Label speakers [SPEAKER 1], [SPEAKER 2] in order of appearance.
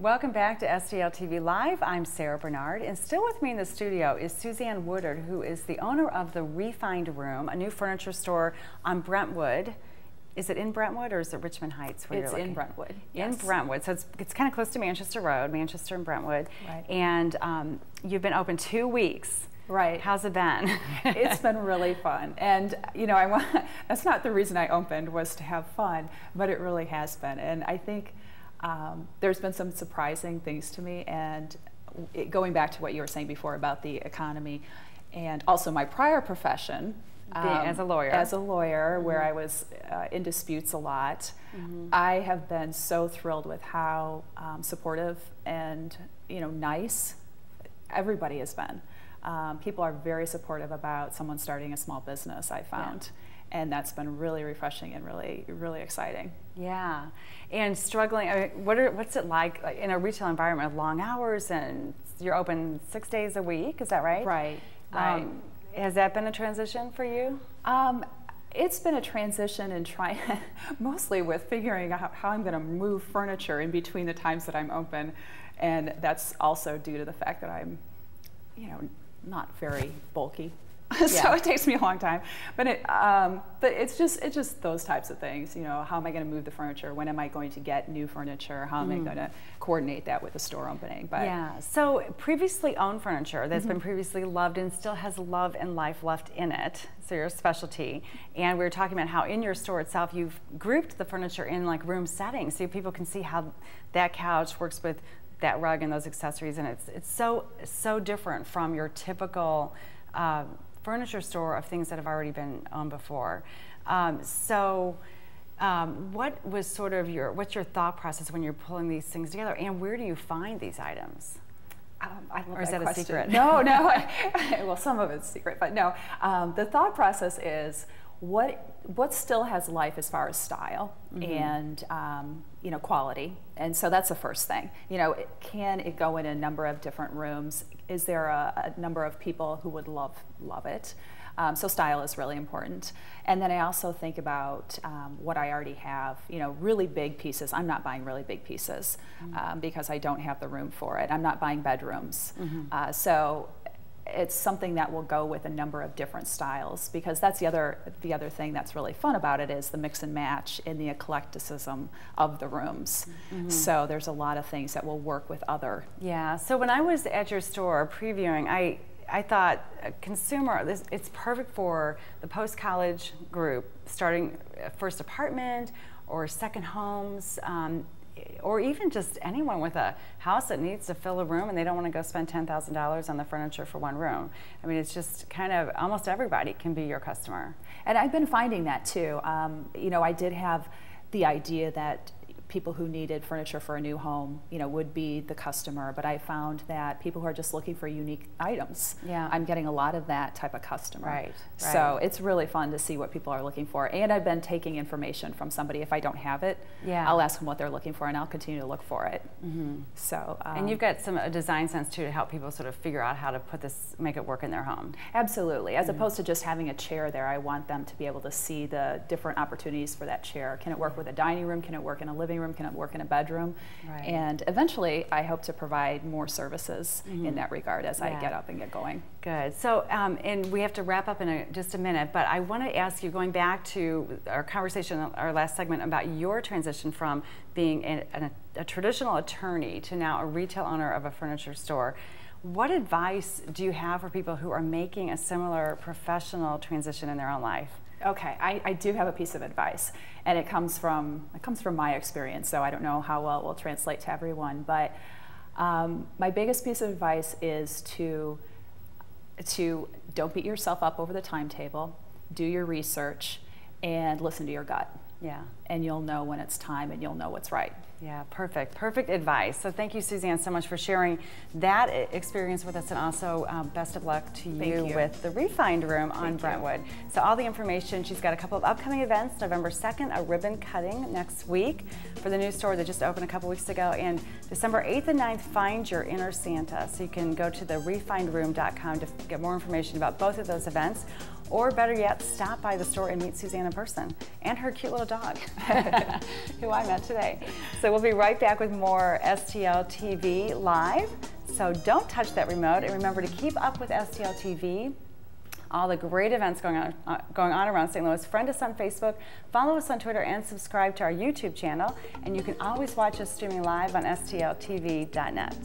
[SPEAKER 1] Welcome back to STL TV Live. I'm Sarah Bernard, and still with me in the studio is Suzanne Woodard, who is the owner of the Refined Room, a new furniture store on Brentwood. Is it in Brentwood or is it Richmond Heights?
[SPEAKER 2] It's in Brentwood.
[SPEAKER 1] In Brentwood, so it's kind of close to Manchester Road, Manchester and Brentwood.
[SPEAKER 2] Right.
[SPEAKER 1] And you've been open 2 weeks.
[SPEAKER 2] Right.
[SPEAKER 1] How's it been?
[SPEAKER 2] It's been really fun, and you know, that's not the reason I opened, was to have fun, but it really has been, and I think there's been some surprising things to me, and going back to what you were saying before about the economy, and also my prior profession.
[SPEAKER 1] As a lawyer.
[SPEAKER 2] As a lawyer, where I was in disputes a lot, I have been so thrilled with how supportive and nice everybody has been. People are very supportive about someone starting a small business, I found. Yeah. And that's been really refreshing and really, really exciting.
[SPEAKER 1] Yeah, and struggling. I mean, what's it like in a retail environment with long hours, and you're open 6 days a week? Is that right?
[SPEAKER 2] Right. Right.
[SPEAKER 1] Has that been a transition for you?
[SPEAKER 2] It's been a transition in trying, mostly with figuring out how I'm going to move furniture in between the times that I'm open, and that's also due to the fact that I'm, not very bulky. So it takes me a long time, but it's just those types of things. How am I going to move the furniture? When am I going to get new furniture? How am I going to coordinate that with the store opening? But
[SPEAKER 1] yeah. So previously owned furniture that's been previously loved and still has love and life left in it. So your specialty, and we were talking about how in your store itself you've grouped the furniture in like room settings, so people can see how that couch works with that rug and those accessories, and it's so different from your typical furniture store of things that have already been owned before. What was sort of what's your thought process when you're pulling these things together, and where do you find these items?
[SPEAKER 2] I love
[SPEAKER 1] or is that
[SPEAKER 2] question.
[SPEAKER 1] A secret?
[SPEAKER 2] No. Well, some of it's secret, but no. The thought process is what still has life as far as style and quality, and so that's the first thing. Can it go in a number of different rooms? Is there a number of people who would love it? So style is really important. And then I also think about what I already have, really big pieces. I'm not buying really big pieces because I don't have the room for it. I'm not buying bedrooms. So it's something that will go with a number of different styles, because that's the other thing that's really fun about it, is the mix and match in the eclecticism of the rooms. So there's a lot of things that will work with other.
[SPEAKER 1] Yeah, so when I was at your store previewing, I thought it's perfect for the post-college group starting first apartment or second homes, or even just anyone with a house that needs to fill a room and they don't want to go spend $10,000 on the furniture for one room. I mean, it's just kind of almost everybody can be your customer.
[SPEAKER 2] And I've been finding that too. I did have the idea that people who needed furniture for a new home, would be the customer, but I found that people who are just looking for unique items, I'm getting a lot of that type of customer.
[SPEAKER 1] Right.
[SPEAKER 2] So it's really fun to see what people are looking for, and I've been taking information from somebody. If I don't have it, I'll ask them what they're looking for, and I'll continue to look for it. So
[SPEAKER 1] and you've got some design sense too to help people sort of figure out how to make it work in their home.
[SPEAKER 2] Absolutely. As opposed to just having a chair there, I want them to be able to see the different opportunities for that chair. Can it work with a dining room? Can it work in a living room? Can it work in a bedroom? Right. And eventually I hope to provide more services in that regard as I get up and get going.
[SPEAKER 1] Good. So and we have to wrap up in just a minute, but I want to ask you, going back to our conversation, our last segment, about your transition from being a traditional attorney to now a retail owner of a furniture store. What advice do you have for people who are making a similar professional transition in their own life?
[SPEAKER 2] Okay, I do have a piece of advice, and it comes from my experience, so I don't know how well it will translate to everyone, but my biggest piece of advice is to don't beat yourself up over the timetable, do your research, and listen to your gut.
[SPEAKER 1] Yeah.
[SPEAKER 2] And you'll know when it's time, and you'll know what's right.
[SPEAKER 1] Yeah, perfect advice. So thank you, Suzanne, so much for sharing that experience with us, and also best of luck to you with the Refined Room on Brentwood. So all the information, she's got a couple of upcoming events. November 2nd, a ribbon cutting next week for the new store that just opened a couple weeks ago, and December 8th and 9th, Find Your Inner Santa. So you can go to the refinedroom.com to get more information about both of those events, or better yet, stop by the store and meet Suzanne in person and her cute little dog, who I met today. So we'll be right back with more STL TV Live. So don't touch that remote, and remember to keep up with STL TV. All the great events going on around St. Louis. Friend us on Facebook, follow us on Twitter, and subscribe to our YouTube channel. And you can always watch us streaming live on stltv.net.